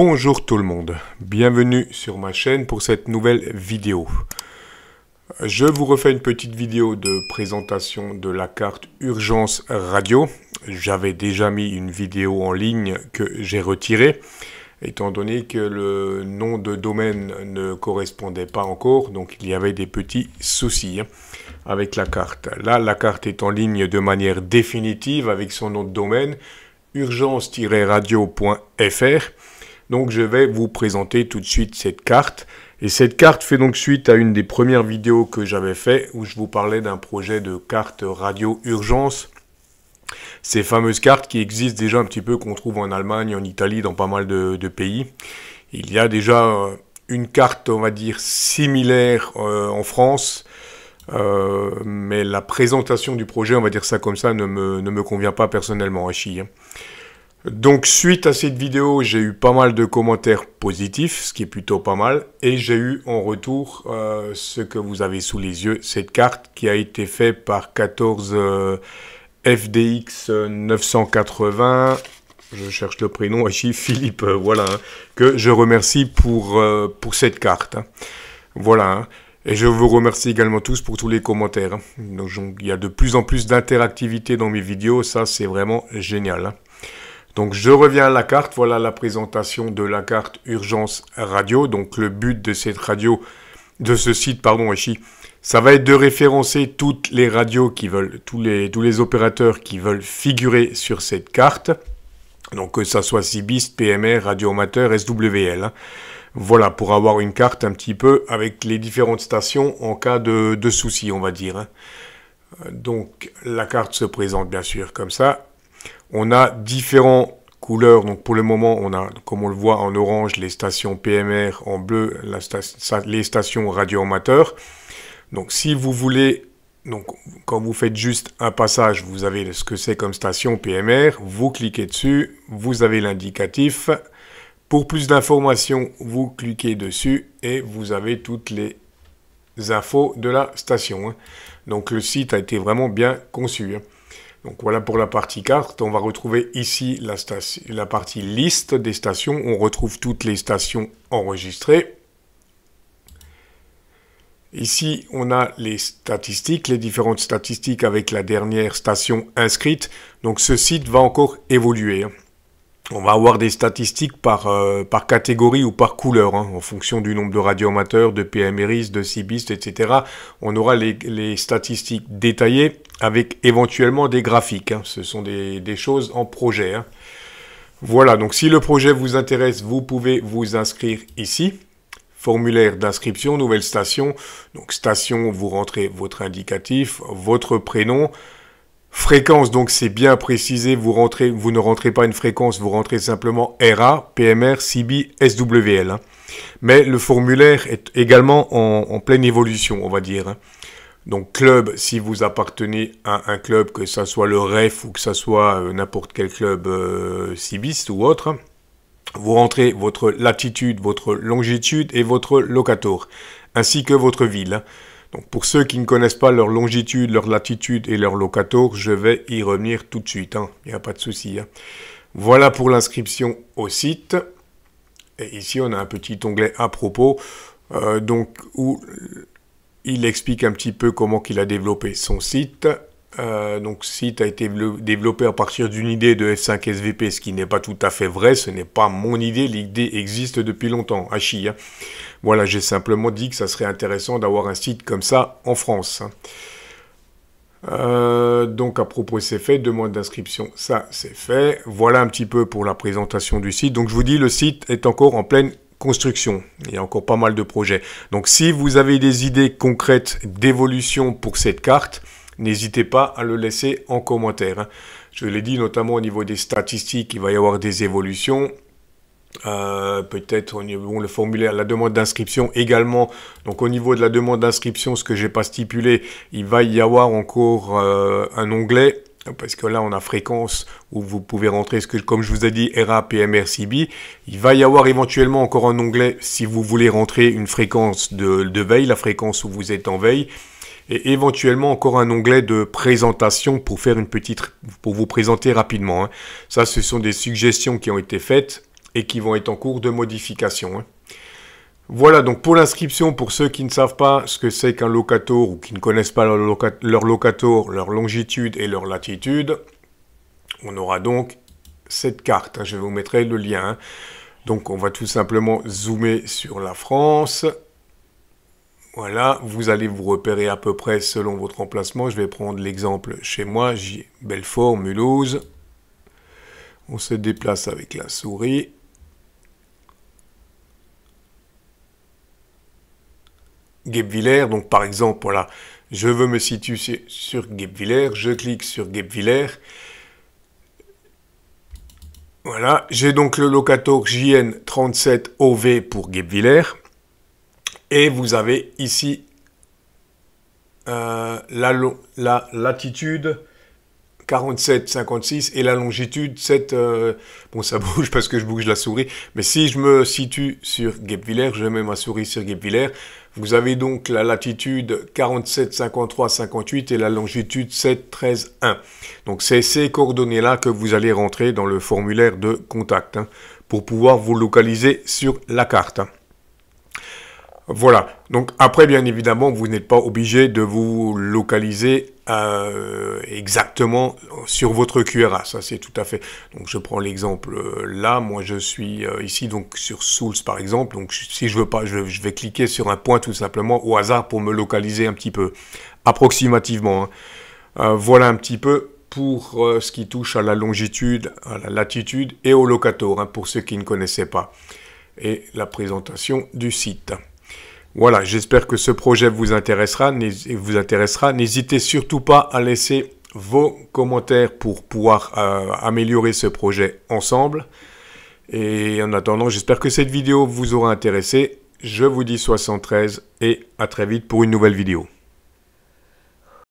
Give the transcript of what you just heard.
Bonjour tout le monde, bienvenue sur ma chaîne pour cette nouvelle vidéo. Je vous refais une petite vidéo de présentation de la carte Urgence Radio. J'avais déjà mis une vidéo en ligne que j'ai retirée, étant donné que le nom de domaine ne correspondait pas encore, donc il y avait des petits soucis avec la carte. Là, la carte est en ligne de manière définitive avec son nom de domaine, urgence-radio.fr. Donc je vais vous présenter tout de suite cette carte. Et cette carte fait donc suite à une des premières vidéos que j'avais fait où je vous parlais d'un projet de carte radio urgence. Ces fameuses cartes qui existent déjà un petit peu, qu'on trouve en Allemagne, en Italie, dans pas mal de pays. Il y a déjà une carte, on va dire, similaire en France. Mais la présentation du projet, on va dire ça comme ça, ne me convient pas personnellement, à chier. Donc, suite à cette vidéo, j'ai eu pas mal de commentaires positifs, ce qui est plutôt pas mal. Et j'ai eu en retour ce que vous avez sous les yeux, cette carte qui a été faite par 14 FDX 980. Je cherche le prénom, ici, Philippe, voilà, que je remercie pour cette carte. Voilà. Et je vous remercie également tous pour tous les commentaires. Donc, il y a de plus en plus d'interactivité dans mes vidéos, ça c'est vraiment génial. Donc je reviens à la carte, voilà la présentation de la carte Urgence Radio. Donc le but de cette radio, de ce site, pardon, ici, ça va être de référencer toutes les radios qui veulent, tous les opérateurs qui veulent figurer sur cette carte. Donc que ça soit Cibist, PMR, Radio Amateur, SWL. Voilà, pour avoir une carte un petit peu avec les différentes stations en cas de soucis, on va dire. Donc la carte se présente bien sûr comme ça. On a différentes couleurs, donc pour le moment, on a, comme on le voit en orange, les stations PMR, en bleu, les stations radio amateur. Donc si vous voulez, donc quand vous faites juste un passage, vous avez ce que c'est comme station PMR, vous cliquez dessus, vous avez l'indicatif. Pour plus d'informations, vous cliquez dessus et vous avez toutes les infos de la station. Donc le site a été vraiment bien conçu. Donc voilà pour la partie carte. On va retrouver ici la partie liste des stations. On retrouve toutes les stations enregistrées. Ici, on a les statistiques, les différentes statistiques avec la dernière station inscrite. Donc ce site va encore évoluer. On va avoir des statistiques par catégorie ou par couleur, en fonction du nombre de radioamateurs, de PMRistes, de Cibistes, etc. On aura les statistiques détaillées avec éventuellement des graphiques. Ce sont des choses en projet. Voilà, donc si le projet vous intéresse, vous pouvez vous inscrire ici. Formulaire d'inscription, nouvelle station. Donc station, vous rentrez votre indicatif, votre prénom. Fréquence, donc c'est bien précisé, vous ne rentrez pas une fréquence, vous rentrez simplement RA, PMR, CB, SWL. Mais le formulaire est également en pleine évolution, on va dire. Donc club, si vous appartenez à un club, que ce soit le REF ou que ce soit n'importe quel club Cibiste ou autre, vous rentrez votre latitude, votre longitude et votre locator, ainsi que votre ville. Donc pour ceux qui ne connaissent pas leur longitude, leur latitude et leur locator, je vais y revenir tout de suite. Il n'y a pas de souci. Voilà pour l'inscription au site. Et ici, on a un petit onglet à propos, donc où il explique un petit peu comment il a développé son site. Donc ce site a été développé à partir d'une idée de F5 SVP, ce qui n'est pas tout à fait vrai, ce n'est pas mon idée, l'idée existe depuis longtemps, Hachi. Voilà, j'ai simplement dit que ça serait intéressant d'avoir un site comme ça en France. Donc à propos c'est fait, demande d'inscription, ça c'est fait. Voilà un petit peu pour la présentation du site. Donc je vous dis, le site est encore en pleine construction. Il y a encore pas mal de projets. Donc si vous avez des idées concrètes d'évolution pour cette carte, n'hésitez pas à le laisser en commentaire. Je l'ai dit, notamment au niveau des statistiques, il va y avoir des évolutions. Peut-être au niveau le formulaire, la demande d'inscription également. Donc au niveau de la demande d'inscription, ce que j'ai pas stipulé, il va y avoir encore un onglet, parce que là on a fréquence où vous pouvez rentrer ce que, comme je vous ai dit, RA, PMR, CB. Il va y avoir éventuellement encore un onglet si vous voulez rentrer une fréquence de veille, la fréquence où vous êtes en veille. Et éventuellement encore un onglet de présentation pour faire pour vous présenter rapidement. Ça, ce sont des suggestions qui ont été faites et qui vont être en cours de modification, hein. Voilà, donc pour l'inscription, pour ceux qui ne savent pas ce que c'est qu'un locator ou qui ne connaissent pas leur locator, leur longitude et leur latitude, on aura donc cette carte, hein. Je vous mettrai le lien, hein. Donc on va tout simplement zoomer sur la France. Voilà, vous allez vous repérer à peu près selon votre emplacement. Je vais prendre l'exemple chez moi, Belfort, Mulhouse. On se déplace avec la souris. Guebwiller, donc par exemple, voilà, je veux me situer sur Guebwiller, je clique sur Guebwiller. Voilà, j'ai donc le locator JN37OV pour Guebwiller. Et vous avez ici la latitude 47,56 et la longitude 7... bon, ça bouge parce que je bouge la souris. Mais si je me situe sur Guebwiller, je mets ma souris sur Guebwiller, vous avez donc la latitude 47,53,58 et la longitude 7,13,1. Donc, c'est ces coordonnées-là que vous allez rentrer dans le formulaire de contact, hein, pour pouvoir vous localiser sur la carte, hein. Voilà, donc après bien évidemment vous n'êtes pas obligé de vous localiser exactement sur votre QRA, ça c'est tout à fait. Donc je prends l'exemple là, moi je suis ici donc sur Souls par exemple, donc si je veux pas, je vais cliquer sur un point tout simplement au hasard pour me localiser un petit peu, approximativement, hein. Voilà un petit peu pour ce qui touche à la longitude, à la latitude et au locator, hein, pour ceux qui ne connaissaient pas, et la présentation du site. Voilà, j'espère que ce projet vous intéressera. N'hésitez surtout pas à laisser vos commentaires pour pouvoir améliorer ce projet ensemble. Et en attendant, j'espère que cette vidéo vous aura intéressé. Je vous dis 73 et à très vite pour une nouvelle vidéo.